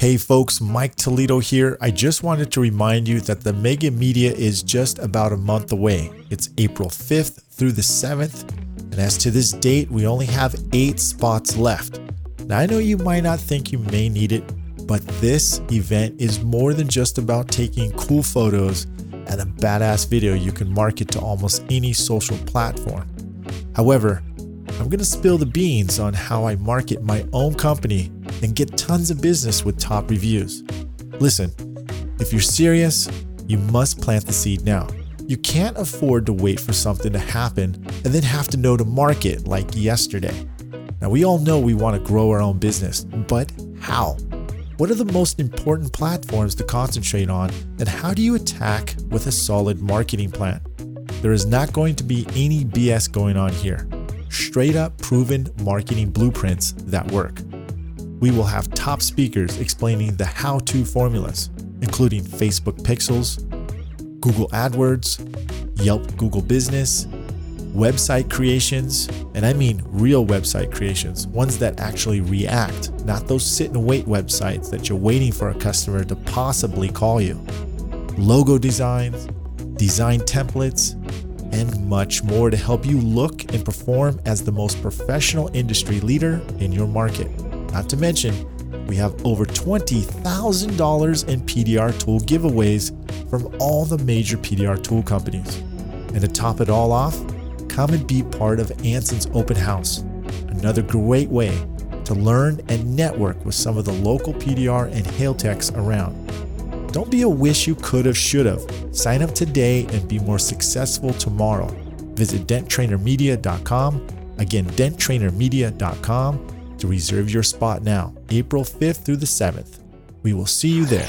Hey folks, Myke Toledo here. I just wanted to remind you that the Mega Media is just about a month away. It's April 5th through the 7th, and as to this date, we only have 8 spots left. Now I know you might not think you may need it, but this event is more than just about taking cool photos and a badass video you can market to almost any social platform. However, I'm going to spill the beans on how I market my own company and get tons of business with top reviews. Listen, if you're serious, you must plant the seed now. You can't afford to wait for something to happen and then have to know to market like yesterday. Now, we all know we want to grow our own business, but how? What are the most important platforms to concentrate on, and how do you attack with a solid marketing plan? There is not going to be any BS going on here. Straight up proven marketing blueprints that work. We will have top speakers explaining the how-to formulas, including Facebook Pixels, Google AdWords, Yelp Google Business, website creations, and I mean real website creations, ones that actually react, not those sit and wait websites that you're waiting for a customer to possibly call you. Logo designs, design templates, and much more to help you look and perform as the most professional industry leader in your market. Not to mention, we have over $20,000 in PDR tool giveaways from all the major PDR tool companies. And to top it all off, come and be part of Anson's Open House, another great way to learn and network with some of the local PDR and hail techs around. Don't be a wish you could have, should have. Sign up today and be more successful tomorrow. Visit denttrainermedia.com. Again, denttrainermedia.com to reserve your spot now, April 5th through the 7th. We will see you there.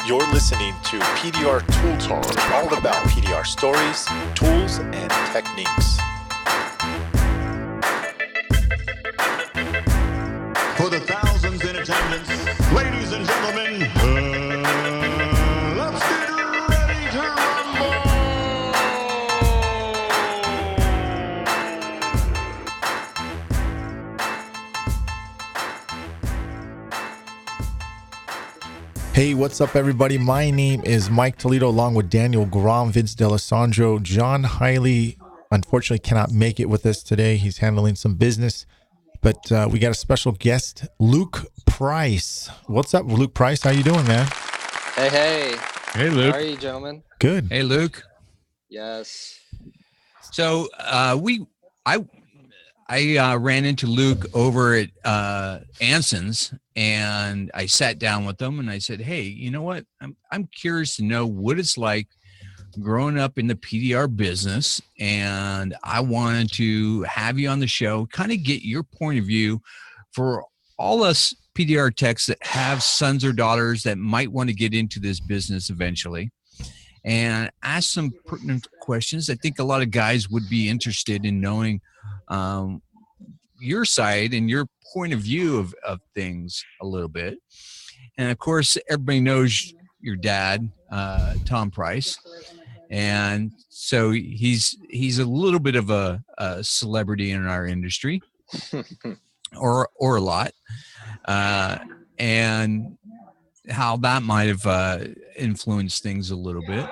You're listening to PDR Tool Talk, all about PDR stories, tools, and techniques. For the thousands in attendance, ladies and gentlemen, let's get ready to rumble! Hey, what's up, everybody? My name is Myke Toledo, along with Daniel Grom, Vince D'Alessandro. John Hiley, unfortunately, cannot make it with us today. He's handling some business. But we got a special guest, Luke Price. What's up, Luke Price? How you doing, man? Hey. Hey, Luke. How are you, gentlemen? Good. Hey, Luke. Yes. So I ran into Luke over at Anson's, and I sat down with him and I said, "Hey, you know what? I'm curious to know what it's like growing up in the PDR business, and I wanted to have you on the show, kind of get your point of view for all us PDR techs that have sons or daughters that might want to get into this business eventually, and ask some pertinent questions. I think a lot of guys would be interested in knowing your side and your point of view of things a little bit. And of course, everybody knows your dad, Tom Price. And so he's a little bit of a celebrity in our industry, or a lot, and how that might have influenced things a little bit.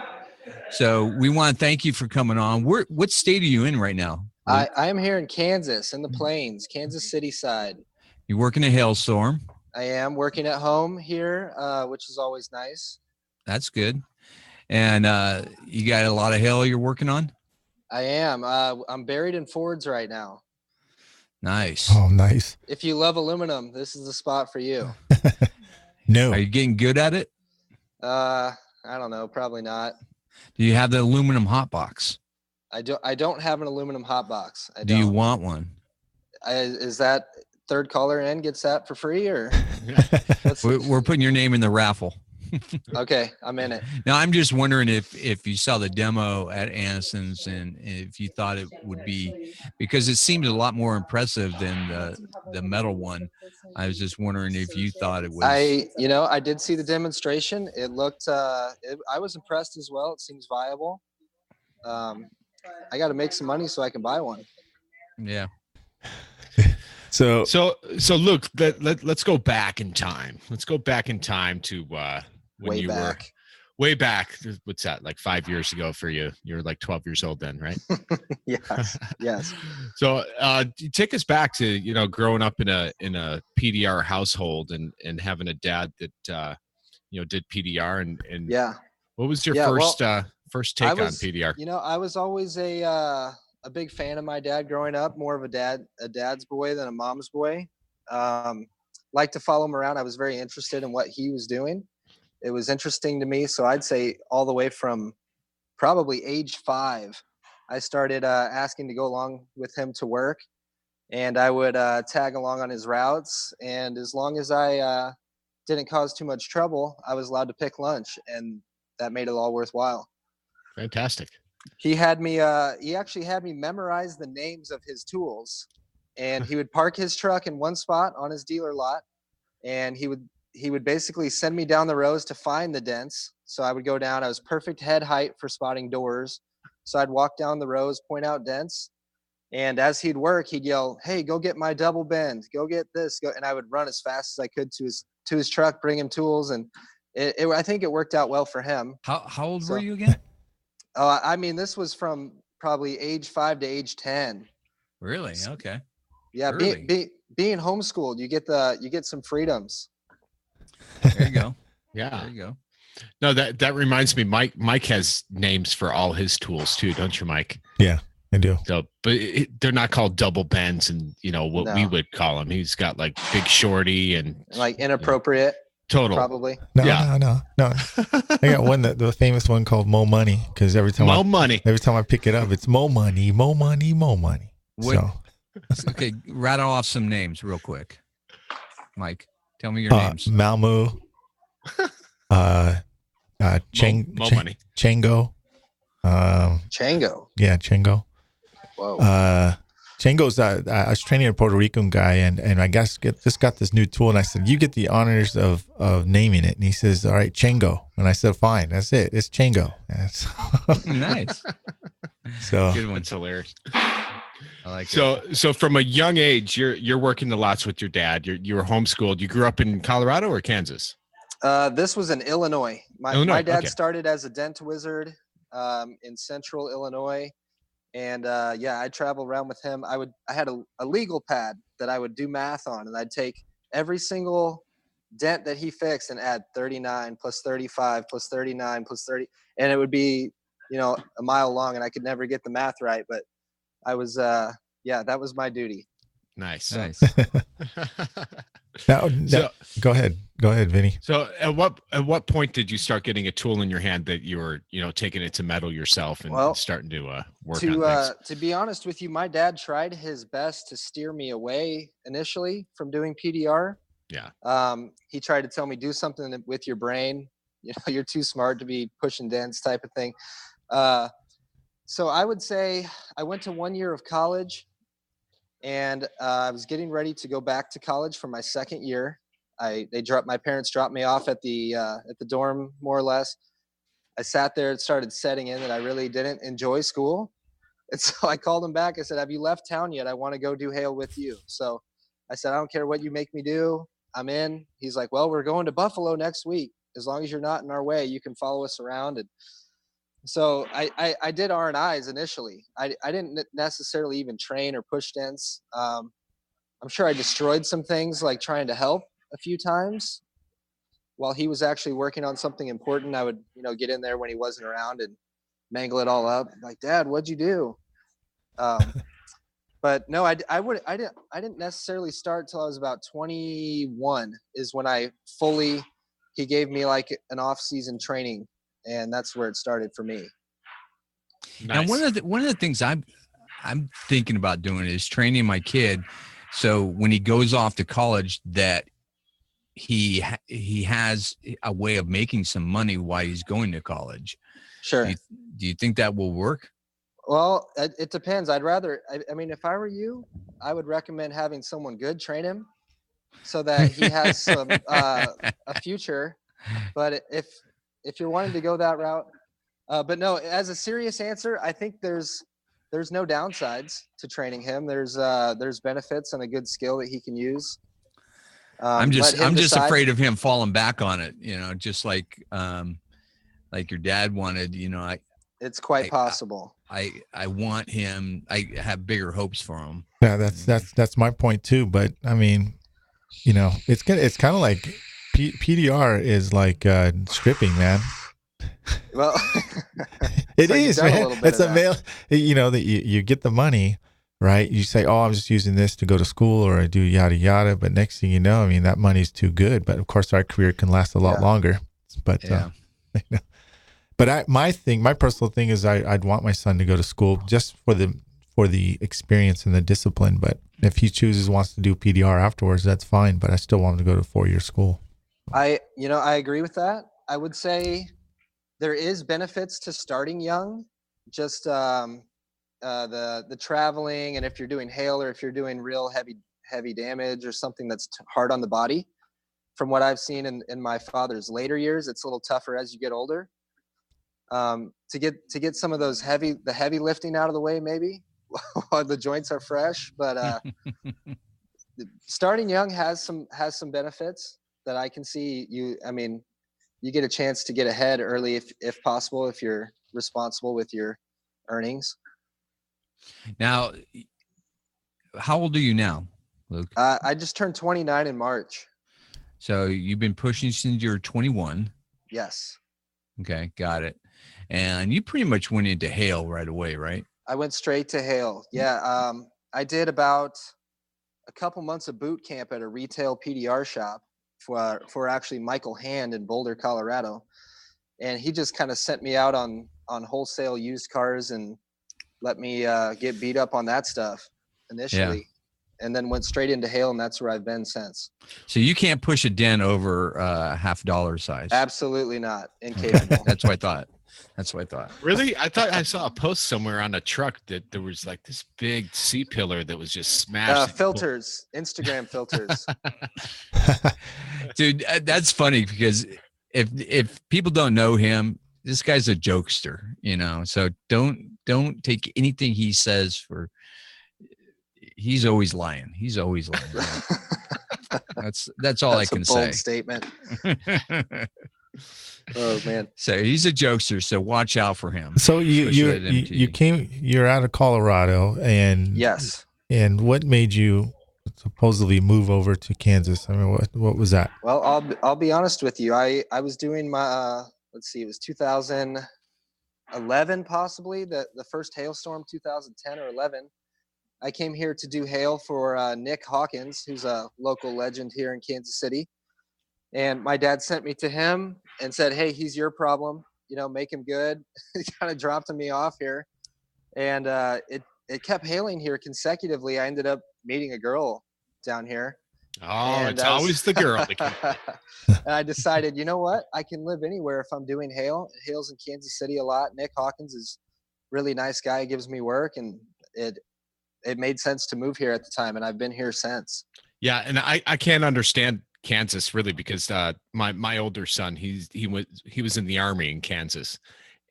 So we want to thank you for coming on. What state are you in right now? I am here in Kansas, in the plains, Kansas City side. You work in a hailstorm. I am working at home here, which is always nice. That's good. And you got a lot of hail you're working on? I am. I'm buried in Fords right now. Nice. Oh, nice. If you love aluminum, this is the spot for you. No. Are you getting good at it? I don't know. Probably not. Do you have the aluminum hot box? I don't have an aluminum hot box. Do you want one? Is that third caller in gets that for free, or? We're putting your name in the raffle. Okay, I'm in it. Now, I'm just wondering if you saw the demo at Anson's and if you thought it would be, because it seemed a lot more impressive than the metal one. I was just wondering if you thought it was. I did see the demonstration. It looked, I was impressed as well. It seems viable. I got to make some money so I can buy one. Yeah. So So Luke, let's go back in time. Let's go back in time to when Way you were back. way back. What's that? Like 5 years ago for you? You were like 12 years old then, right? Yes. So take us back to growing up in a PDR household and having a dad that did PDR and Yeah. what was your Yeah, first well, first I take on was, PDR? I was always a big fan of my dad growing up, more of a dad's boy than a mom's boy. Um, like to follow him around. I was very interested in what he was doing. It was interesting to me. So I'd say all the way from probably age 5, I started asking to go along with him to work, and I would tag along on his routes. And as long as I didn't cause too much trouble, I was allowed to pick lunch, and that made it all worthwhile. Fantastic. He actually had me memorize the names of his tools, and he would park his truck in one spot on his dealer lot, and he would basically send me down the rows to find the dents. So I would go down. I was perfect head height for spotting doors. So I'd walk down the rows, point out dents, and as he'd work, he'd yell, "Hey, go get my double bend. Go get this." And I would run as fast as I could to his truck, bring him tools, and I think it worked out well for him. How old So- were you again? I mean, this was from probably age 5 to age 10. Really? Okay. Yeah, Early. being homeschooled, you get some freedoms. There you go. Yeah. There you go. No, that reminds me. Mike has names for all his tools too, don't you, Mike? yeah, I do. So, but they're not called double bends, and what we No. would call them. He's got like Big Shorty and Like inappropriate, total. probably. No, Yeah. no. I got one the famous one called Mo Money, because every time money. I pick it up, it's Mo Money, Mo Money, Mo Money. What- So Okay, rattle off some names real quick. Mike, tell me your names. Malmu, Mo money. Chango, Chango. yeah, Chango. Whoa. Chango's I was training a Puerto Rican guy, and I guess just got this new tool, and I said, you get the honors of naming it, and he says, all right, Chango, and I said, fine, that's it, it's Chango. Nice. So Good one's hilarious. I like it. So from a young age, you're working the lots with your dad. You were homeschooled. You grew up in Colorado or Kansas? This was in Illinois. Illinois, My dad okay. started as a dent wizard in central Illinois. And I traveled around with him. I had a legal pad that I would do math on, and I'd take every single dent that he fixed and add 39 plus 35 plus 39 plus 30, and it would be a mile long, and I could never get the math right, but I was that was my duty. Nice. now, So- go ahead, Vinny. So at what point did you start getting a tool in your hand that you were taking it to metal yourself and Well, starting to work on things? To be honest with you, my dad tried his best to steer me away initially from doing PDR. Yeah. He tried to tell me, do something with your brain. You're too smart to be pushing dents, type of thing. So I would say I went to 1 year of college, and I was getting ready to go back to college for my second year. My parents dropped me off at the dorm, more or less. I sat there and started setting in that I really didn't enjoy school. And so I called him back. I said, have you left town yet? I want to go do Hail with you. So I said, I don't care what you make me do. I'm in. He's like, well, we're going to Buffalo next week. As long as you're not in our way, you can follow us around. And so I did R&Is initially. I didn't necessarily even train or push dents. I'm sure I destroyed some things, like trying to help a few times while he was actually working on something important. I would, get in there when he wasn't around and mangle it all up. Like, Dad, what'd you do? But no, I didn't necessarily start till I was about 21 is when he gave me like an off-season training, and that's where it started for me. Nice. Now, one of the things I'm thinking about doing is training my kid, so when he goes off to college, that he has a way of making some money while he's going to college. Sure. Do you think that will work? Well, it depends. I mean, if I were you, I would recommend having someone good train him so that he has some a future. But if you're wanting to go that route, but no, as a serious answer, I think there's there's no downsides to training him. There's benefits and a good skill that he can use. I'm Let him just decide. afraid of him falling back on it, just like your dad wanted, It's quite possible. I want him, I have bigger hopes for him. Yeah, that's my point too. But I mean, it's kind of like PDR is like stripping, man. Well, it so is, man. It's a male. That you get the money, right? You say, "Oh, I'm just using this to go to school or I do yada yada." But next thing you know, I mean, that money's too good. But of course, our career can last a lot longer. But but my personal thing is I'd want my son to go to school just for the experience and the discipline. But if he wants to do PDR afterwards, that's fine. But I still want him to go to 4-year school. I agree with that. I would say there is benefits to starting young, just the traveling, and if you're doing hail or if you're doing real heavy damage or something that's hard on the body. From what I've seen in my father's later years, it's a little tougher as you get older. To get some of those heavy lifting out of the way, maybe while the joints are fresh. But starting young has some benefits that I can see. You get a chance to get ahead early if possible, if you're responsible with your earnings. Now, how old are you now, Luke? I just turned 29 in March. So you've been pushing since you're 21. Yes. Okay, got it. And you pretty much went into hail right away, right? I went straight to hail. Yeah. I did about a couple months of boot camp at a retail PDR shop for actually Michael Hand in Boulder, Colorado. And he just kind of sent me out on wholesale used cars and let me get beat up on that stuff initially, and then went straight into hail, and that's where I've been since. So you can't push a den over $half size. Absolutely not. Incapable. Okay. That's what I thought. Really? I thought I saw a post somewhere on a truck that there was like this big C-pillar that was just smashed. Filters, Instagram filters. Dude, that's funny because if people don't know him, this guy's a jokester, so don't take anything he says for, he's always lying. That's all I can say. That's a bold statement. Oh man. So he's a jokester, so watch out for him. So you're out of Colorado, and yes. And what made you supposedly move over to Kansas? I mean, what was that? Well, I'll be honest with you. I was doing my it was 2011 possibly, the first hailstorm, 2010 or 11. I came here to do hail for Nick Hawkins, who's a local legend here in Kansas City. And my dad sent me to him and said, "Hey, he's your problem. Make him good." He kind of dropped me off here, and it kept hailing here consecutively. I ended up meeting a girl down here. Oh, it's always the girl. And I decided, you know what? I can live anywhere if I'm doing hail. It hails in Kansas City a lot. Nick Hawkins is a really nice guy. He gives me work, and it made sense to move here at the time, and I've been here since. Yeah, and I can't understand Kansas really because my older son, he was in the Army in Kansas,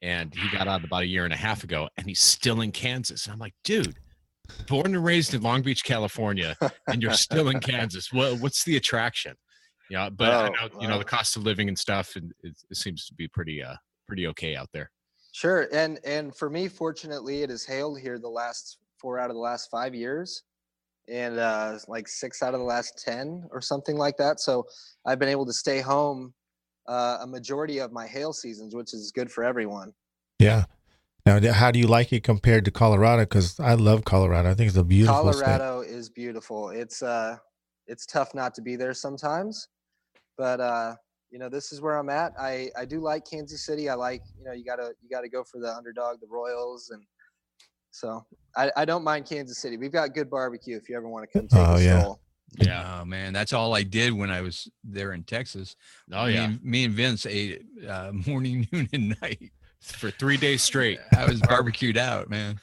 and he got out about a year and a half ago, and he's still in Kansas. And I'm like, dude, born and raised in Long Beach, California, and you're still in Kansas. What's the attraction? Yeah, but I know the cost of living and stuff, and it seems to be pretty okay out there. Sure, and for me, fortunately, it has hailed here the last 4 out of the last 5 years, and like 6 out of the last 10 or something like that. So I've been able to stay home a majority of my hail seasons, which is good for everyone. Yeah. Now, how do you like it compared to Colorado? Because I love Colorado. I think it's a beautiful Colorado state. is beautiful. It's tough not to be there sometimes, but this is where I'm at. I do like Kansas City. I like, you gotta go for the underdog, the Royals, and so I don't mind Kansas City. We've got good barbecue if you ever want to come take a stroll. Yeah. Oh man, that's all I did when I was there in Texas. Oh yeah. Me and Vince ate morning, noon, and night for 3 days straight. I was barbecued out, man.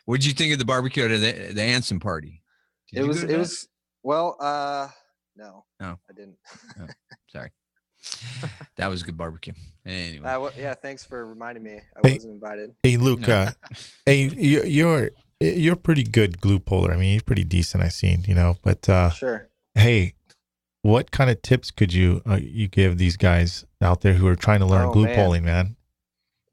What'd you think of the barbecue at the Anson party? It was well, no, I didn't. Oh, sorry. That was a good barbecue. Anyway, Yeah, thanks for reminding me. I Hey. wasn't invited. Hey, Luke. No. Hey, you're pretty good glue puller. I mean, you're pretty decent. I've seen, But Sure. hey, what kind of tips could you give these guys out there who are trying to learn Oh, glue man. pulling, man?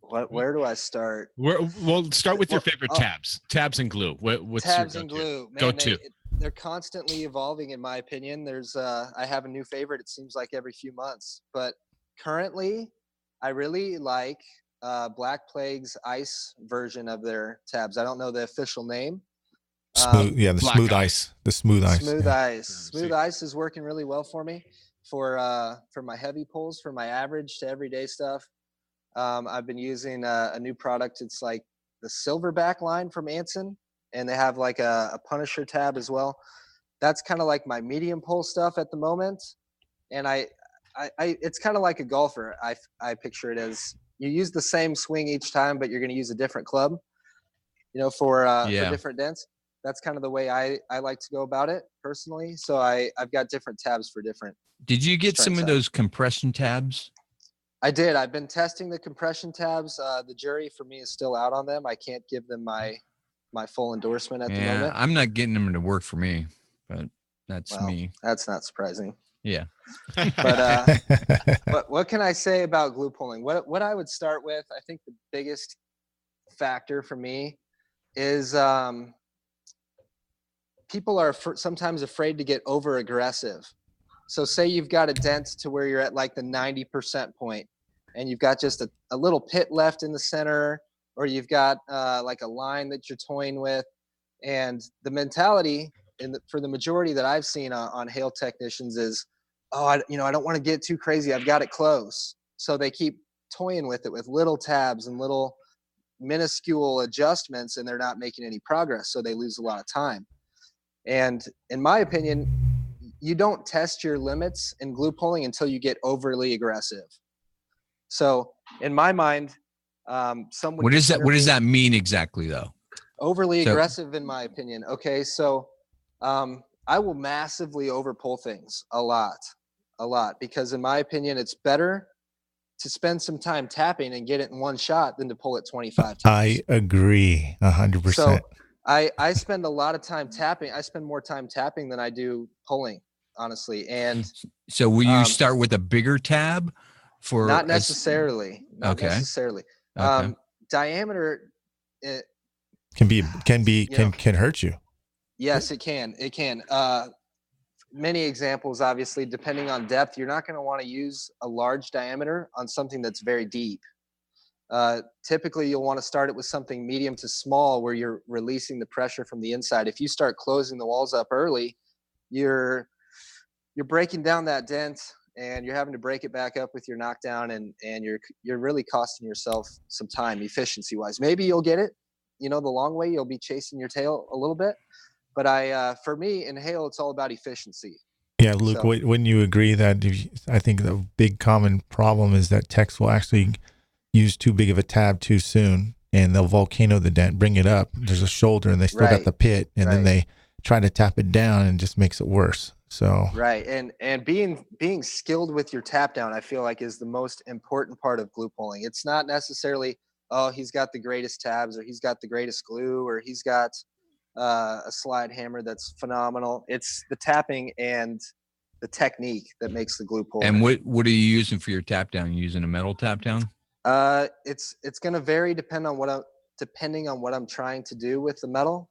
Where do I start? We'll start with your favorite Well, tabs and glue. What's your Tabs and go-to? glue, man. Go-to. They're constantly evolving, in my opinion. I have a new favorite. It seems like every few months, but currently, I really like Black Plague's ice version of their tabs. I don't know the official name. Smooth, the Black smooth ice. ice, the smooth ice. Smooth yeah. ice. See. Smooth ice is working really well for me for my heavy pulls, for my average to everyday stuff. I've been using a new product. It's like the Silverback line from Anson, and they have like a Punisher tab as well. That's kind of like my medium pull stuff at the moment. And I it's kind of like a golfer. I picture it as you use the same swing each time, but you're going to use a different club, for different dents. That's kind of the way I like to go about it personally. So I've got different tabs for different. did you get some of strengths. those compression tabs? I did. I've been testing the compression tabs. The jury for me is still out on them. I can't give them my full endorsement at the Yeah, moment. I'm not getting them to work for me, but that's Well, me. That's not surprising. Yeah. But what can I say about glue pulling? What I would start with, I think the biggest factor for me is people are sometimes afraid to get over aggressive. So say you've got a dent to where you're at like the 90% point, and you've got just a little pit left in the center, or you've got like a line that you're toying with. And the mentality for the majority that I've seen on hail technicians is, I don't want to get too crazy. I've got it close. So they keep toying with it with little tabs and little minuscule adjustments, and they're not making any progress. So they lose a lot of time. And in my opinion, you don't test your limits in glue pulling until you get overly aggressive. So in my mind, What does that mean exactly, though? Overly aggressive, in my opinion. Okay, so I will massively overpull things a lot, because in my opinion, it's better to spend some time tapping and get it in one shot than to pull it 25 times. I agree 100%. So I spend a lot of time tapping. I spend more time tapping than I do pulling, honestly. And so will you start with a bigger tab for? Not necessarily. Not Okay. necessarily. Okay. Diameter can hurt you. Yes, it can. It can. Many examples, obviously, depending on depth, you're not going to want to use a large diameter on something that's very deep. Typically, you'll want to start it with something medium to small where you're releasing the pressure from the inside. If you start closing the walls up early, you're breaking down that dent, and you're having to break it back up with your knockdown, and you're really costing yourself some time efficiency-wise. Maybe you'll get it, the long way. You'll be chasing your tail a little bit. But for me, in hail, it's all about efficiency. Yeah, Luke, wouldn't you agree that I think the big common problem is that techs will actually use too big of a tab too soon, and they'll volcano the dent, bring it up. There's a shoulder, and they still got the pit, and then they try to tap it down, and it just makes it worse. So right, and being skilled with your tap down, I feel like, is the most important part of glue pulling. It's not necessarily, he's got the greatest tabs, or he's got the greatest glue, or he's got a slide hammer that's phenomenal. It's the tapping and the technique that makes the glue pull. And what are you using for your tap down? You using a metal tap down? It's going to vary depending on what I'm trying to do with the metal.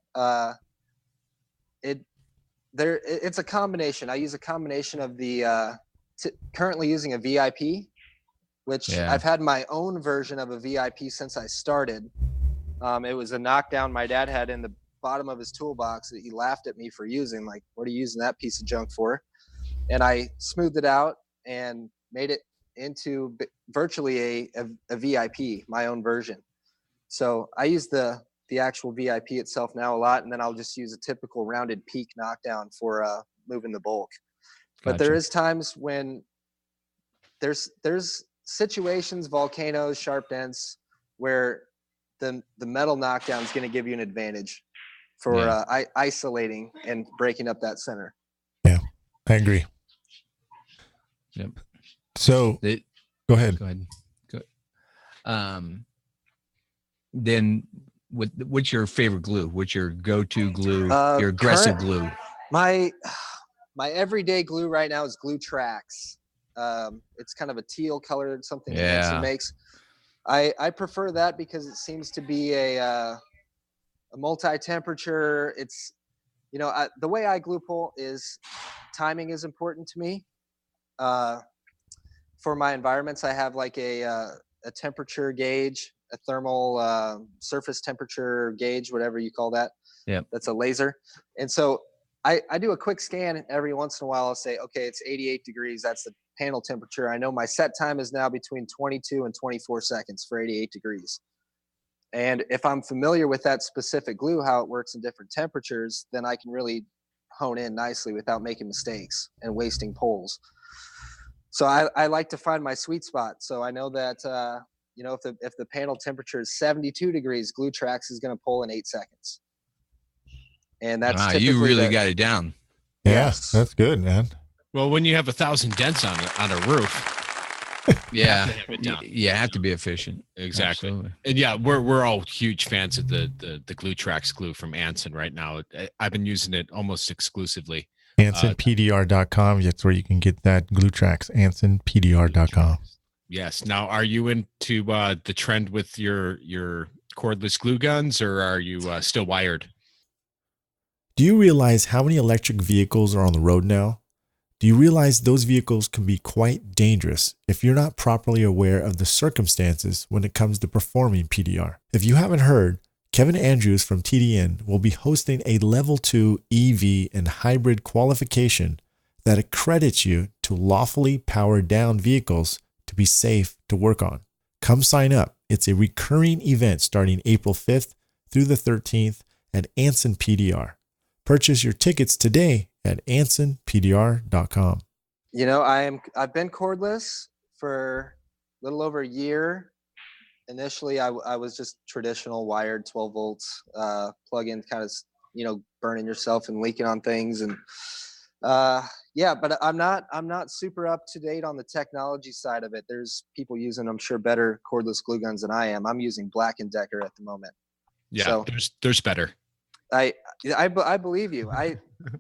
It's a combination. I use a combination of the currently using a VIP, which I've had my own version of a VIP since I started. It was a knockdown my dad had in the bottom of his toolbox that he laughed at me for using. Like, what are you using that piece of junk for? And I smoothed it out and made it into virtually a VIP, my own version. So I use the actual VIP itself now a lot, and then I'll just use a typical rounded peak knockdown for moving the bulk. But there is times when there's situations, volcanoes, sharp dents, where the metal knockdown is going to give you an advantage for isolating and breaking up that center. Yeah, I agree. Yep. So It, go ahead. go ahead. Then what's your favorite glue? What's your go-to glue? Your aggressive glue? My everyday glue right now is Glue Tracks. It's kind of a teal color, something that Anson makes. I prefer that because it seems to be a multi-temperature. It's, the way I glue pull is timing is important to me. For my environments, I have like a temperature gauge, a thermal surface temperature gauge, whatever you call that. Yeah. That's a laser. And so I do a quick scan, and every once in a while I'll say, okay, it's 88 degrees. That's the panel temperature. I know my set time is now between 22 and 24 seconds for 88 degrees. And if I'm familiar with that specific glue, how it works in different temperatures, then I can really hone in nicely without making mistakes and wasting pulls. So I like to find my sweet spot. So I know that, if the panel temperature is 72 degrees, Glue Tracks is going to pull in 8 seconds. And that's typically you really got it down. Yeah, yes. that's good, man. Well, when you have 1,000 dents on a roof, you have to be efficient. Exactly. Absolutely. And yeah, we're all huge fans of the Glue Tracks glue from Anson right now. I've been using it almost exclusively. AnsonPDR.com. That's where you can get that Glue Tracks. AnsonPDR.com. Yes. Now, are you into the trend with your cordless glue guns, or are you still wired? Do you realize how many electric vehicles are on the road now? Do you realize those vehicles can be quite dangerous if you're not properly aware of the circumstances when it comes to performing PDR? If you haven't heard, Kevin Andrews from TDN will be hosting a Level 2 EV and hybrid qualification that accredits you to lawfully power down vehicles to be safe to work on. Come sign up. It's a recurring event starting April 5th through the 13th at Anson PDR. Purchase your tickets today at AnsonPDR.com. I've been cordless for a little over a year. Initially, I was just traditional wired 12 volts plug-in, kind of, burning yourself and leaking on things. And but I'm not super up to date on the technology side of it. There's people using, I'm sure, better cordless glue guns than I am. I'm using Black & Decker at the moment. Yeah, so there's better. I believe you.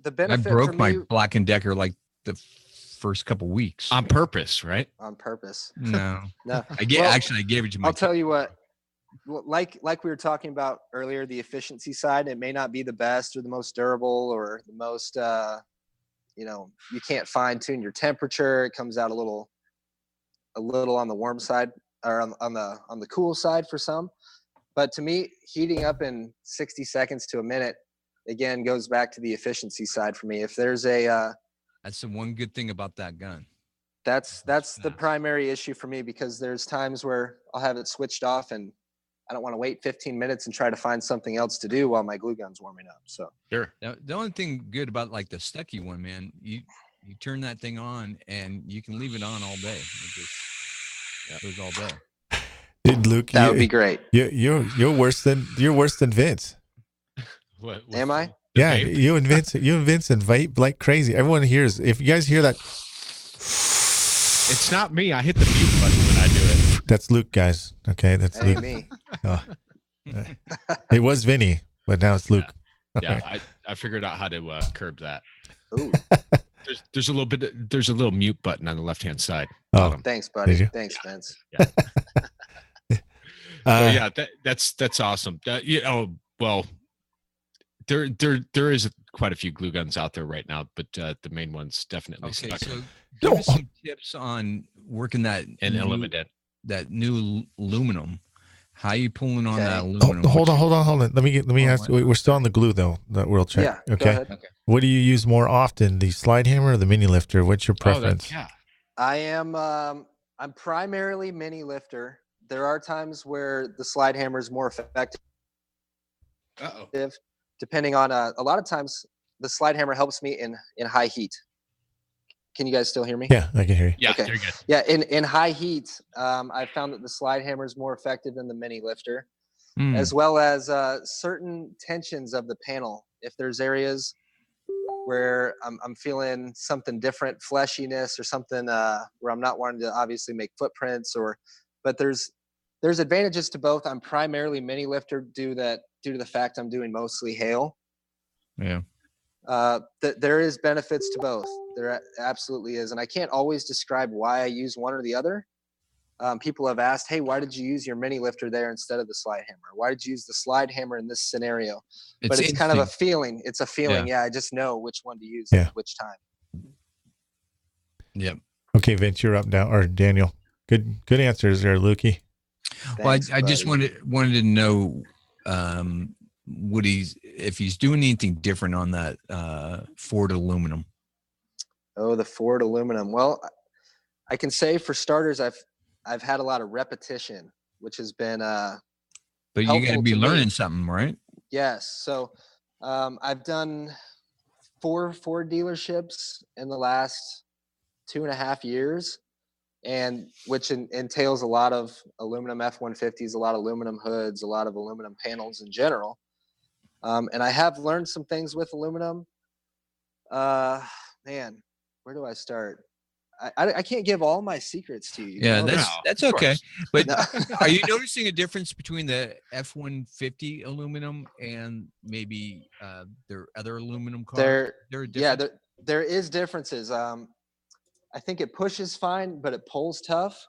The benefit I broke for my me, Black & Decker like the first couple weeks. On purpose, right? on purpose. No. No, I gave it to my I'll tell you what. Like we were talking about earlier, the efficiency side, it may not be the best or the most durable or the most, you can't fine tune your temperature. It comes out a little on the warm side or on the cool side for some. But to me, heating up in 60 seconds to a minute, again, goes back to the efficiency side for me. If there's that's the one good thing about that gun. that's the primary issue for me, because there's times where I'll have it switched off and I don't want to wait 15 minutes and try to find something else to do while my glue gun's warming up. So Sure. Now, the only thing good about like the Stuckey one, man, you turn that thing on and you can leave it on all day. It goes all day. Dude, Luke, that would be great. You're worse than Vince. What Am I? Yeah, vape? you and Vince and vape like crazy. Everyone hears. If you guys hear that, It's not me. I hit the mute button when I do it. that's Luke, guys. Okay, that's Hey, Luke. me. Oh. It was Vinny, but now it's Luke. Yeah, I figured out how to curb that. Ooh, There's a little mute button on the left hand side. Oh, thanks, buddy. Did you? Thanks, Vince. That's awesome. Well, there is quite a few glue guns out there right now, but the main one's definitely Okay, stuck. so give us some tips on working that And new- unlimited. that new aluminum. How you pulling on Okay. that aluminum? hold on. Let me Oh, ask. what? We're still on the glue though. That we'll check. Yeah. Okay. Go ahead. Okay. What do you use more often, the slide hammer or the mini lifter? What's your preference? Yeah. I am. I'm primarily mini lifter. There are times where the slide hammer is more effective, Uh-oh. depending on a lot of times the slide hammer helps me in high heat. Can you guys still hear me? Yeah, I can hear you. Yeah, Okay. you're good. Yeah, in high heat, I found that the slide hammer is more effective than the mini lifter, as well as certain tensions of the panel. If there's areas where I'm feeling something different, fleshiness or something where I'm not wanting to obviously make footprints but there's advantages to both. I'm primarily mini lifter due to the fact I'm doing mostly hail. Yeah. There is benefits to both. There absolutely is. And I can't always describe why I use one or the other. People have asked, hey, why did you use your mini lifter there instead of the slide hammer? Why did you use the slide hammer in this scenario? But it's kind of a feeling. It's a feeling. Yeah, I just know which one to use at which time. Yep. Okay, Vince, you're up now, or Daniel. Good answers there, Lukey. Thanks, well, I just wanted to know if he's doing anything different on that Ford aluminum. Oh, the Ford aluminum. Well, I can say for starters, I've had a lot of repetition, which has been but you got to be learning something, right? Yes. So I've done 4 Ford dealerships in the last 2.5 years, and which entails a lot of aluminum F-150s, a lot of aluminum hoods, a lot of aluminum panels in general. And I have learned some things with aluminum. Man, where do I start? I can't give all my secrets to you. Yeah, that's okay. But No. are you noticing a difference between the F-150 aluminum and maybe their other aluminum car? There is differences. I think it pushes fine, but it pulls tough.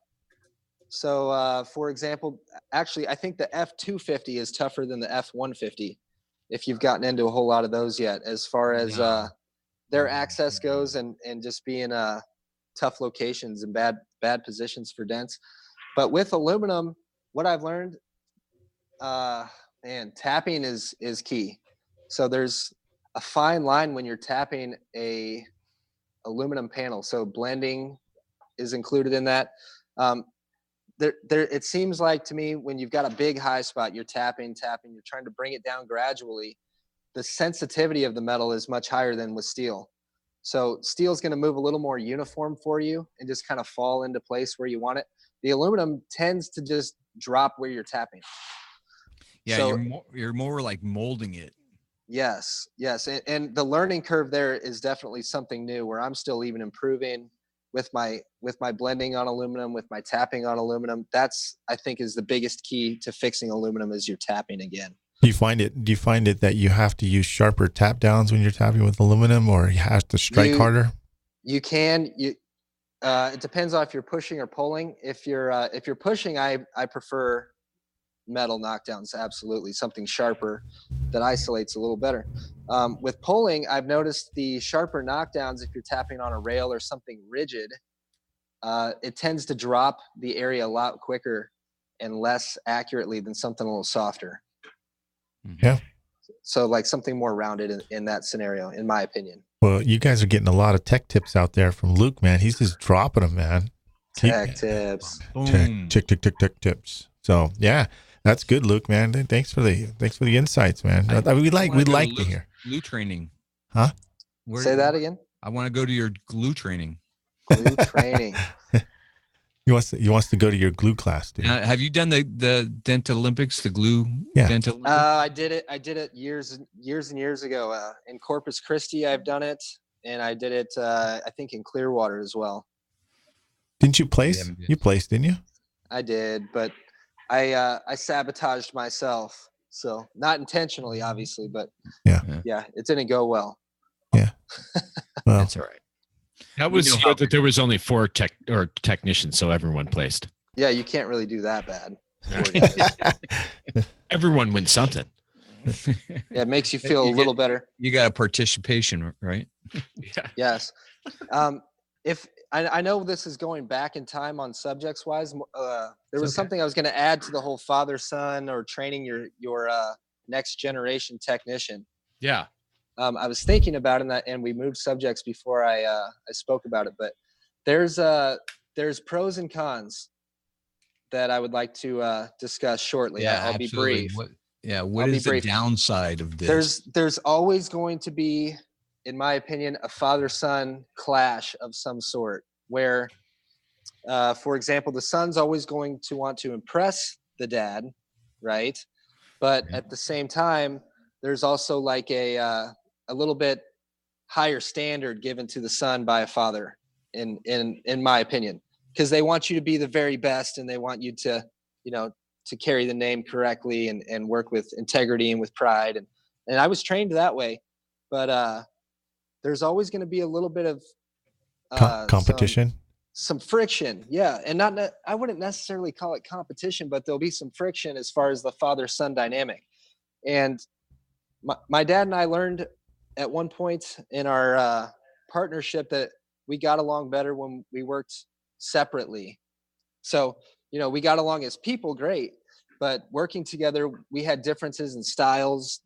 So, for example, actually, I think the F-250 is tougher than the F-150. If you've gotten into a whole lot of those yet, as far as their access goes, and just being tough locations and bad positions for dents. But with aluminum, what I've learned, tapping is key. So there's a fine line when you're tapping a aluminum panel. So blending is included in that. It seems like to me, when you've got a big high spot, you're tapping, you're trying to bring it down gradually. The sensitivity of the metal is much higher than with steel. So steel is going to move a little more uniform for you and just kind of fall into place where you want it. The aluminum tends to just drop where you're tapping. Yeah, so, you're more like molding it. Yes. And the learning curve there is definitely something new, where I'm still even improving with my blending on aluminum, with my tapping on aluminum. That's, I think, is the biggest key to fixing aluminum, is your tapping again. Do you find it that you have to use sharper tap downs when you're tapping with aluminum, or you have to strike harder? You can. It depends on if you're pushing or pulling. If you're pushing, I prefer metal knockdowns. Absolutely, something sharper that isolates a little better. With pulling, I've noticed the sharper knockdowns, if you're tapping on a rail or something rigid, it tends to drop the area a lot quicker and less accurately than something a little softer. Yeah. So like something more rounded in that scenario, in my opinion. Well, you guys are getting a lot of tech tips out there from Luke, man. He's just dropping them, man. Tech tips. Tech tips. So yeah, that's good, Luke, man. Thanks for the insights, man. We'd like to hear glue training. Huh? Say that again. I want to go to your glue training. Glue training. He wants to go to your glue class, dude. Have you done the Dent Olympics, the glue? Yeah. Dent Olympics? I did it years and years ago. In Corpus Christi, I've done it, and I did it, I think, in Clearwater as well. Didn't you place? You placed, didn't you? I did, but I sabotaged myself. So not intentionally, obviously, but yeah, it didn't go well. Yeah. Well, that's all right. That was that there was only 4 technicians, so everyone placed. Yeah, you can't really do that bad. Everyone wins something. Yeah, it makes you feel a little better. You got a participation, right? Yeah. Yes. If I know this is going back in time on subjects wise, there was something I was going to add to the whole father-son or training your next generation technician. Yeah. I was thinking about it, and we moved subjects before I spoke about it, but there's pros and cons that I would like to discuss shortly. Yeah, I'll be brief. What is the downside of this? There's always going to be, in my opinion, a father-son clash of some sort, where, for example, the son's always going to want to impress the dad, right? But at the same time, there's also like a little bit higher standard given to the son by a father, in my opinion, because they want you to be the very best, and they want you to, to carry the name correctly and work with integrity and with pride. And I was trained that way, but there's always going to be a little bit of competition, some friction. Yeah. And I wouldn't necessarily call it competition, but there'll be some friction as far as the father-son dynamic. And my dad and I learned at one point in our partnership that we got along better when we worked separately. So, we got along as people great, but working together, we had differences in styles,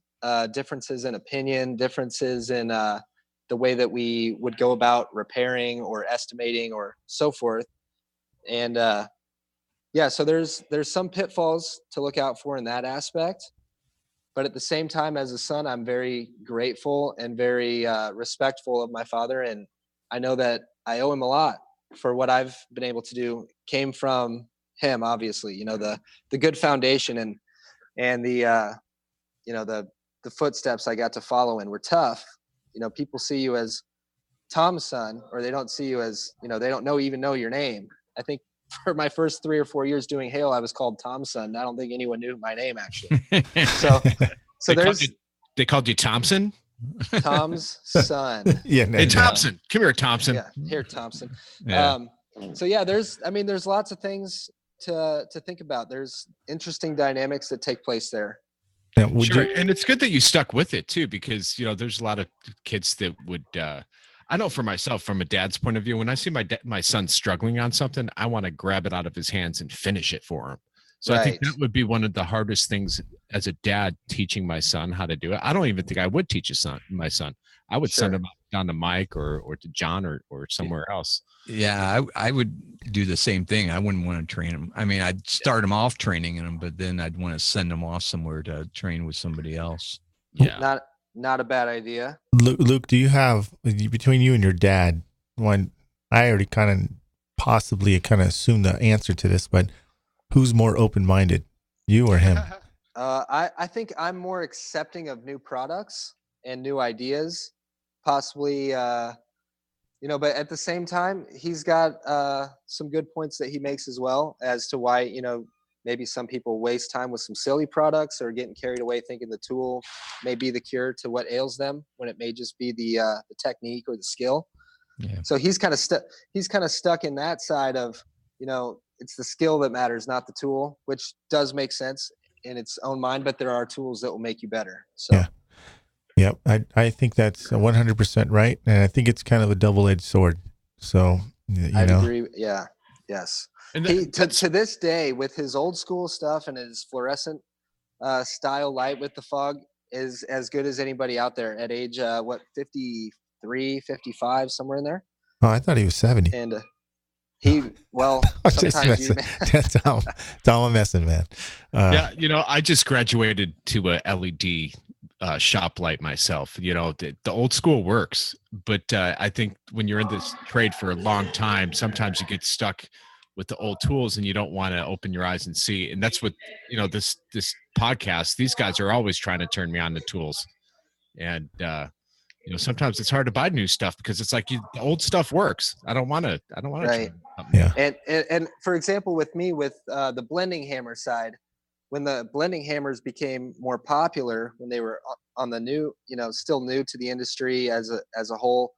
differences in opinion, differences in the way that we would go about repairing or estimating or so forth. And so there's some pitfalls to look out for in that aspect. But at the same time, as a son, I'm very grateful and very respectful of my father. And I know that I owe him a lot for what I've been able to do. Came from him, obviously, the good foundation and the footsteps I got to follow in were tough. People see you as Tom's son, or they don't see you as, they don't even know your name. I think for my first 3 or 4 years doing hail, I was called Tom's son. I don't think anyone knew my name, actually. So they called you Thompson? Tom's son. Yeah. Hey, Thompson. Come here, Thompson. Yeah, here, Thompson. Yeah. There's lots of things to think about. There's interesting dynamics that take place there. Yeah, Sure. And it's good that you stuck with it too, because there's a lot of kids that would I know for myself, from a dad's point of view, when I see my son struggling on something, I want to grab it out of his hands and finish it for him. So I think that would be one of the hardest things as a dad, teaching my son how to do it. I don't even think I would teach my son. I would send him down to Myke or to John or somewhere else. Yeah, I would do the same thing. I wouldn't want to train him. I mean, I'd start him off training him, but then I'd want to send him off somewhere to train with somebody else. Yeah. Not a bad idea. Luke, do you have, between you and your dad, one, I already kind of assumed the answer to this, but who's more open-minded, you or him? I think I'm more accepting of new products and new ideas, possibly, but at the same time, he's got some good points that he makes as well as to why, maybe some people waste time with some silly products or getting carried away thinking the tool may be the cure to what ails them, when it may just be the technique or the skill. Yeah. So he's kind of stuck in that side of, it's the skill that matters, not the tool, which does make sense in its own mind, but there are tools that will make you better. So. Yeah. Yep. I think that's 100% right. And I think it's kind of a double-edged sword. So, I agree. Yeah. Yes. And to this day, with his old school stuff and his fluorescent style light with the fog, is as good as anybody out there at age, 53, 55, somewhere in there. Oh, I thought he was 70. And sometimes that's how I'm messing, man. I just graduated to a LED shop light myself. The old school works, but I think when you're in this trade for a long time, sometimes you get stuck with the old tools and you don't want to open your eyes and see. And that's what, this podcast, these guys are always trying to turn me on to tools. And, sometimes it's hard to buy new stuff because it's like the old stuff works. I don't want to. Right. Yeah. And for example, with me, with the blending hammer side, when the blending hammers became more popular, when they were on the new, still new to the industry as a whole,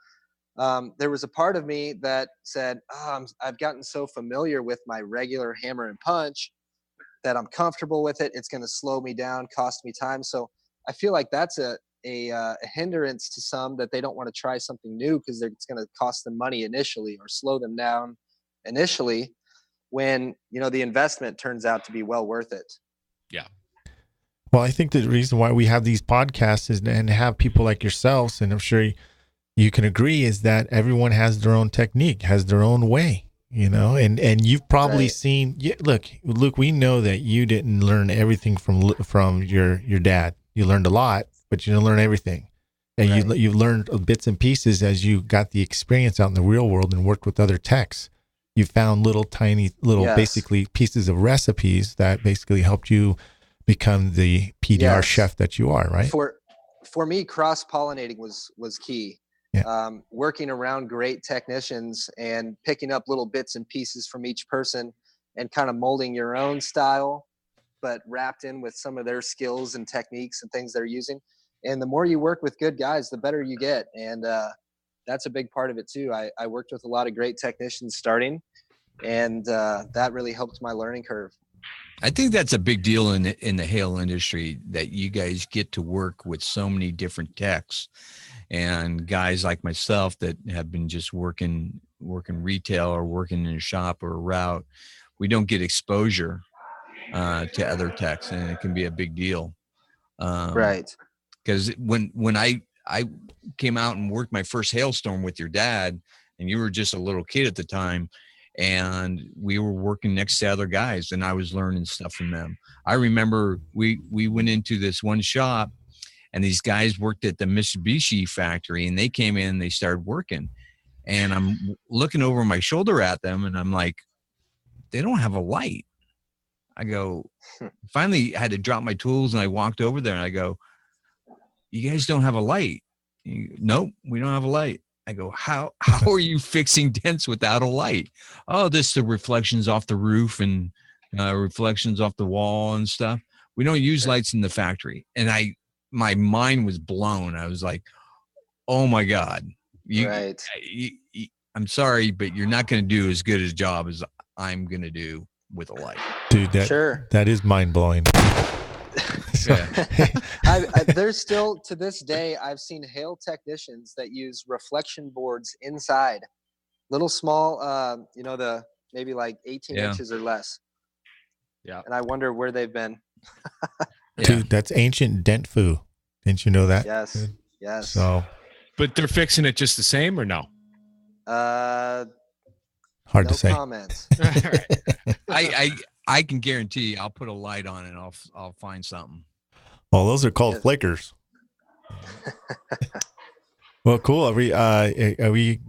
there was a part of me that said, I've gotten so familiar with my regular hammer and punch that I'm comfortable with it. It's going to slow me down, cost me time. So I feel like that's a hindrance to some, that they don't want to try something new because it's going to cost them money initially or slow them down initially, when, the investment turns out to be well worth it. Yeah. Well, I think the reason why we have these podcasts and have people like yourselves, and I'm sure you can agree, is that everyone has their own technique, has their own way, and you've probably seen, look, Luke, we know that you didn't learn everything from your dad. You learned a lot, but you didn't learn everything. And you learned bits and pieces as you got the experience out in the real world and worked with other techs. You found tiny basically pieces of recipes that basically helped you become the PDR chef that you are, right? For me, cross-pollinating was key. working around great technicians and picking up little bits and pieces from each person and kind of molding your own style, but wrapped in with some of their skills and techniques and things they're using. And the more you work with good guys, the better you get. And that's a big part of it too. I worked with a lot of great technicians starting, and that really helped my learning curve. I think that's a big deal in the hail industry, that you guys get to work with so many different techs, and guys like myself that have been just working retail or working in a shop or a route. We don't get exposure to other techs, and it can be a big deal. Right. Because when I came out and worked my first hailstorm with your dad, and you were just a little kid at the time, and we were working next to other guys, and I was learning stuff from them. I remember we went into this one shop, and these guys worked at the Mitsubishi factory, and they came in and they started working, and I'm looking over my shoulder at them, and I'm like, they don't have a light. I go, finally I had to drop my tools, and I walked over there and I go, you guys don't have a light? Nope, we don't have a light. I go, how are you fixing dents without a light? Oh, this the reflections off the roof and reflections off the wall and stuff. We don't use lights in the factory. And my mind was blown. I was like, oh my God, I'm sorry, but you're not going to do as good a job as I'm going to do with a light. Dude, that is mind blowing. There's still, to this day, I've seen hail technicians that use reflection boards inside, little small, the maybe like 18 inches or less. Yeah. And I wonder where they've been. Dude, that's ancient dent foo. Didn't you know that? Yes. Yes. So, but they're fixing it just the same, or no? Hard no to say. Comments. I can guarantee I'll put a light on and I'll find something. Well, those are called flickers. Well, cool. Are we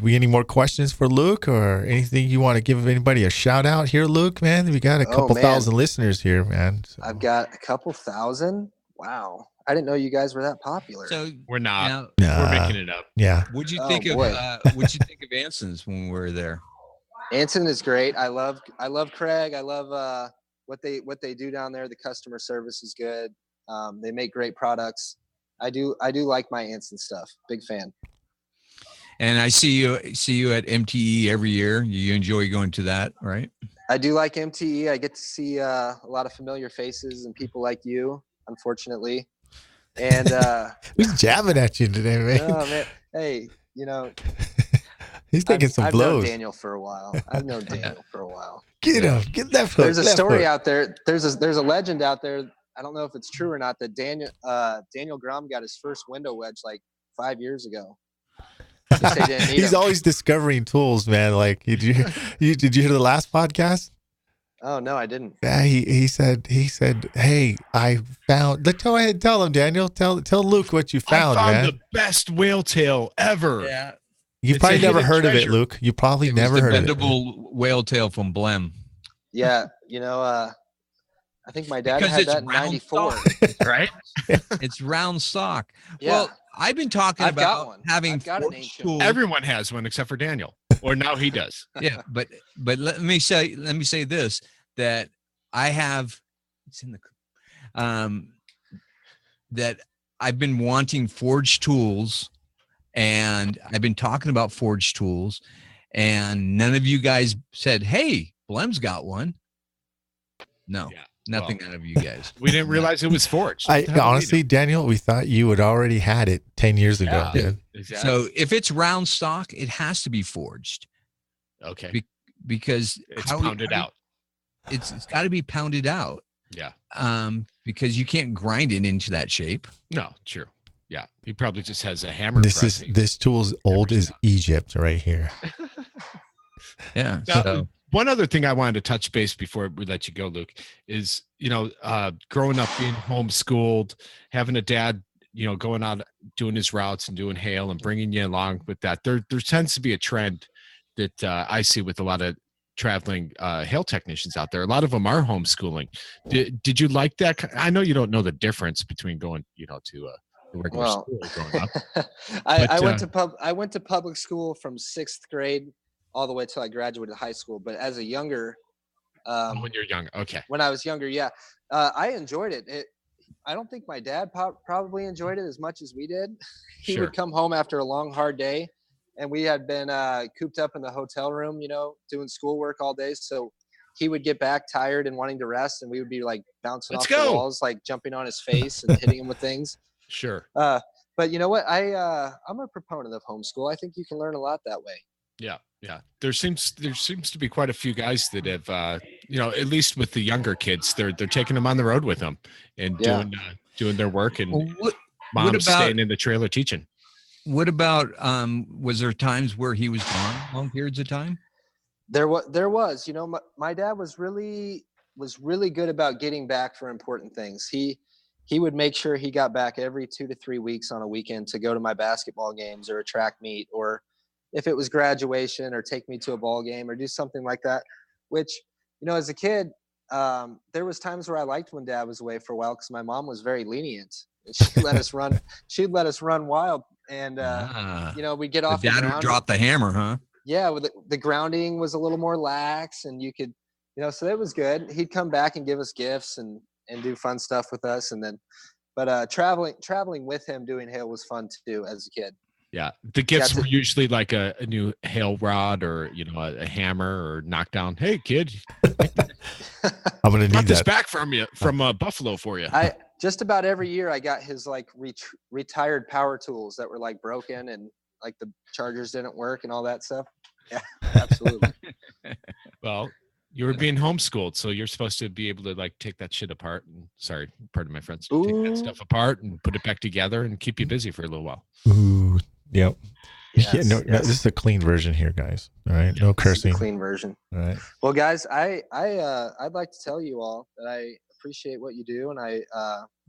any more questions for Luke, or anything you want to give anybody a shout out here, Luke? Man, we got a couple thousand listeners here, man. So. I've got a couple thousand. Wow. I didn't know you guys were that popular. So we're not. We're making it up. Yeah. What'd you think of Anson's when we were there? Anson is great. I love Craig. I love what they do down there. The customer service is good. They make great products. I do like my Anson stuff. Big fan. And I see you at MTE every year. You enjoy going to that, right? I do like MTE. I get to see a lot of familiar faces and people like you, unfortunately. And who's jabbing at you today, man? Oh, man. Hey, he's taking some blows. I've known Daniel for a while. Get him. Get that foot. There's a story out there. There's a legend out there. I don't know if it's true or not, that Daniel Grom got his first window wedge like 5 years ago. He's always discovering tools, man. Like, did you hear the last podcast? Oh no, I didn't. Yeah, he said, hey, I found. Go ahead, tell him, Daniel. Tell Luke what you found, I found man. the best whale tail ever. Yeah. You probably never heard of it, Luke. You probably never heard of it. Bendable whale tail from Blem. Yeah, I think my dad had that in '94. Right? It's round stock. Yeah. Well, I've been talking about having forged tools. Everyone has one except for Daniel, or now he does. Yeah, but let me say this, that I have, it's in the that I've been wanting forged tools, and I've been talking about forged tools, and none of you guys said, "Hey, Blem's got one." No. Yeah. Nothing out of you guys. We didn't realize it was forged. Honestly, Daniel, we thought you had already had it 10 years ago. Yeah, Dude. exactly. So if it's round stock, it has to be forged. Okay. Because it's pounded out. It's got to be pounded out. Yeah. Because you can't grind it into that shape. No, true. Yeah. He probably just has a hammer. This tool's old as Egypt right here. Yeah. Now, so one other thing I wanted to touch base before we let you go, Luke, is, growing up being homeschooled, having a dad, going out doing his routes and doing hail and bringing you along with that. There tends to be a trend that I see with a lot of traveling hail technicians out there. A lot of them are homeschooling. Did you like that? I know you don't know the difference between going, to a regular Well, school growing up. I But, went to public school from 6th grade all the way till I graduated high school. But as a younger, when you're young, okay, when I was younger, yeah, I enjoyed it. I don't think my dad probably enjoyed it as much as we did. He sure. would come home after a long, hard day, and we had been cooped up in the hotel room, doing schoolwork all day. So he would get back tired and wanting to rest, and we would be like bouncing Let's off go. the walls, like jumping on his face and hitting him with things. Sure. But you know what? I'm a proponent of homeschool. I think you can learn a lot that way. Yeah. There seems to be quite a few guys that have, at least with the younger kids, they're taking them on the road with them and doing their work, and mom's staying in the trailer teaching. What about was there times where he was gone long periods of time? There was. My dad was really good about getting back for important things. He would make sure he got back every 2 to 3 weeks on a weekend to go to my basketball games or a track meet, or if it was graduation, or take me to a ball game or do something like that. Which, as a kid, there was times where I liked when dad was away for a while because my mom was very lenient. She'd let us run. She'd let us run wild, and we'd get off. Dad would drop the hammer, huh? Yeah, with the grounding was a little more lax, and you could, so it was good. He'd come back and give us gifts and do fun stuff with us, and then, but traveling with him doing hail was fun too as a kid. Yeah, the gifts were usually like a new hail rod, or a hammer, or knockdown. Hey, kid, I'm gonna need this that back from Buffalo for you. I just about every year I got his like retired power tools that were like broken, and like the chargers didn't work and all that stuff. Yeah, absolutely. Well, you were being homeschooled, so you're supposed to be able to like take that shit apart. And sorry, pardon my friends. Take that stuff apart and put it back together and keep you busy for a little while. Ooh, yep. Yes, No, this is a clean version here, guys. All right, no cursing. Clean version. All right. Well, guys, I'd like to tell you all that I appreciate what you do, and I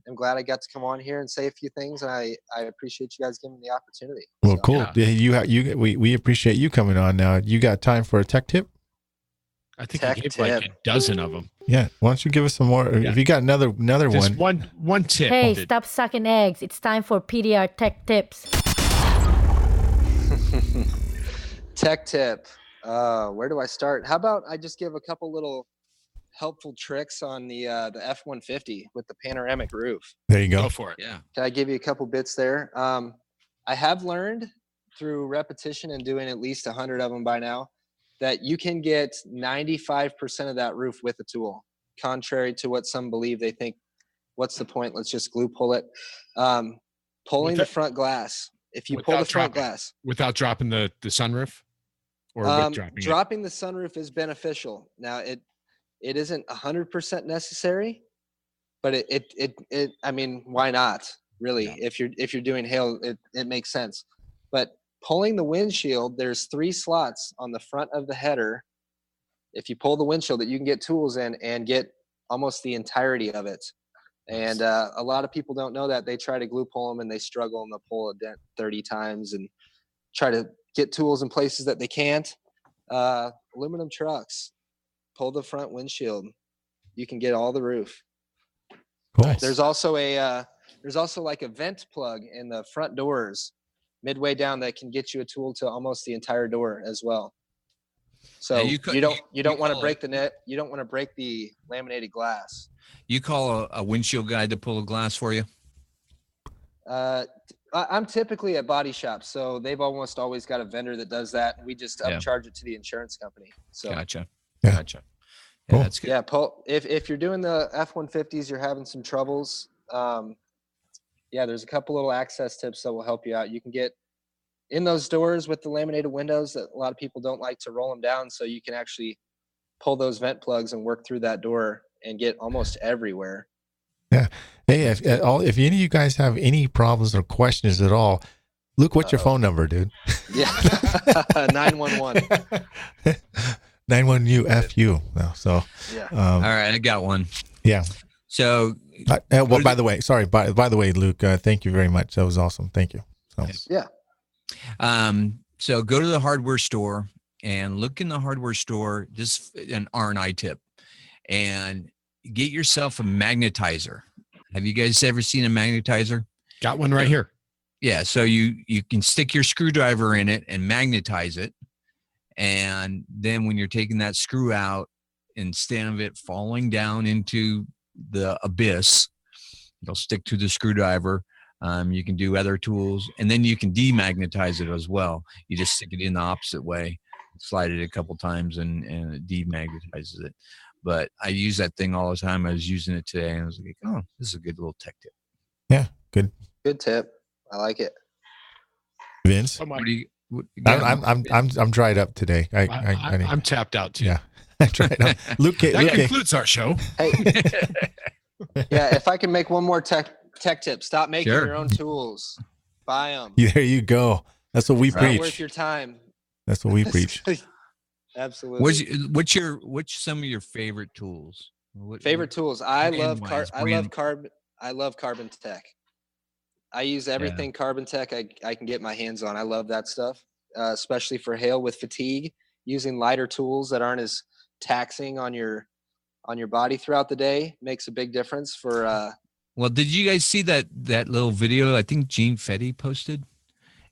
am glad I got to come on here and say a few things, and I appreciate you guys giving me the opportunity. Well, cool. Yeah. We appreciate you coming on. Now, you got time for a tech tip? I think you gave like a dozen of them. Yeah. Why don't you give us some more? Yeah. If you got another Just one. One tip. Hey, stop sucking eggs. It's time for PDR Tech Tips. Tech tip. Where do I start? How about I just give a couple little helpful tricks on the F-150 with the panoramic roof. There you go. Go for it. Yeah. Can I give you a couple bits there? I have learned through repetition and doing at least 100 of them by now that you can get 95% of that roof with a tool, contrary to what some believe. They think, what's the point? Let's just glue pull it. Pulling the front glass. If you pull the front glass. Without dropping the sunroof? Or dropping the sunroof is beneficial. Now, it isn't 100% necessary, but it I mean, why not? Really, yeah. If you're doing hail, it makes sense. But pulling the windshield, there's 3 slots on the front of the header. If you pull the windshield, that you can get tools in and get almost the entirety of it. And a lot of people don't know that. They try to glue pull them and they struggle, and they'll pull a dent 30 times and try to get tools in places that they can't. Aluminum trucks, pull the front windshield. You can get all the roof. Cool. There's also like a vent plug in the front doors midway down that can get you a tool to almost the entire door as well. So you don't want to break the net. You don't want to break the laminated glass. You call a windshield guy to pull a glass for you? I'm typically at body shops, so they've almost always got a vendor that does that. We just upcharge it to the insurance company. So Gotcha. Yeah, cool. That's good. Yeah, if you're doing the F-150s, you're having some troubles. There's a couple little access tips that will help you out. You can get in those doors with the laminated windows that a lot of people don't like to roll them down, so you can actually pull those vent plugs and work through that door and get almost everywhere. Yeah. Hey, if any of you guys have any problems or questions at all, Luke, what's your phone number, dude? Yeah, 911. 91UFU. So yeah. All right, I got one. Yeah. So, by the way, sorry. By the way, Luke, thank you very much. That was awesome. Thank you. So. Yeah. So go to the hardware store and look in the hardware store. Just an R&I tip, and get yourself a magnetizer. Have you guys ever seen a magnetizer? Got one right here. Yeah, so you can stick your screwdriver in it and magnetize it, and then when you're taking that screw out, instead of it falling down into the abyss, it'll stick to the screwdriver. You can do other tools, and then you can demagnetize it as well. You just stick it in the opposite way, slide it a couple times, and it demagnetizes it. But I use that thing all the time. I was using it today, and I was like, oh, this is a good little tech tip. Yeah, good. Good tip. I like it. Vince, Oh, my. I'm dried up today. I'm tapped out too. Yeah, I dried up. Luke, That concludes our show. Hey, yeah. If I can make one more tech tip, stop making your own tools. Buy them. There you go. That's what we It's not preach. worth your time. That's what we preach. Absolutely. What's some of your favorite tools? Favorite tools? I love brand-wise, Carbon Tech. I use everything Carbon Tech I can get my hands on. I love that stuff, especially for hail with fatigue. Using lighter tools that aren't as taxing on your body throughout the day makes a big difference for. Well, did you guys see that little video? I think Gene Fetty posted,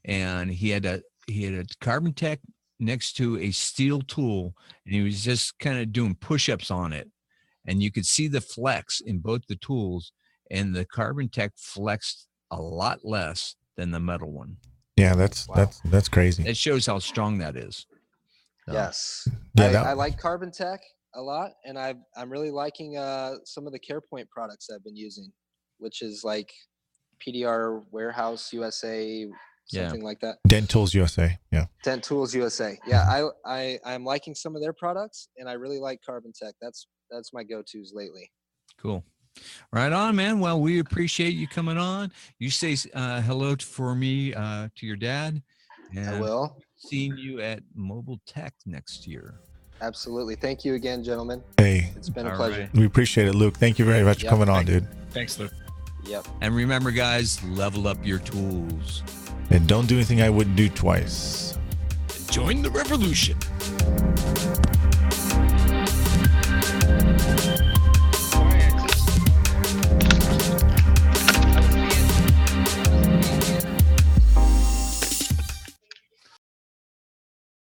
and he had a Carbon Tech next to a steel tool, and he was just kind of doing push-ups on it, and you could see the flex in both the tools, and the Carbon Tech flexed a lot less than the metal one. Yeah, that's crazy. It shows how strong that is. So. Yes, I like Carbon Tech a lot, and I'm really liking some of the CarePoint products I've been using, which is like PDR Warehouse USA, something like that. Dent Tools USA. Yeah. Dent Tools USA. Yeah, I'm liking some of their products, and I really like Carbon Tech. That's my go-tos lately. Cool. Right on, man. Well, we appreciate you coming on. You say hello for me to your dad. And I will. Seeing you at Mobile Tech next year. Absolutely. Thank you again, gentlemen. Hey, it's been a pleasure. Right. We appreciate it, Luke. Thank you very much for coming on, dude. Thanks, Luke. Yep. And remember, guys, level up your tools. And don't do anything I wouldn't do twice. Join the revolution.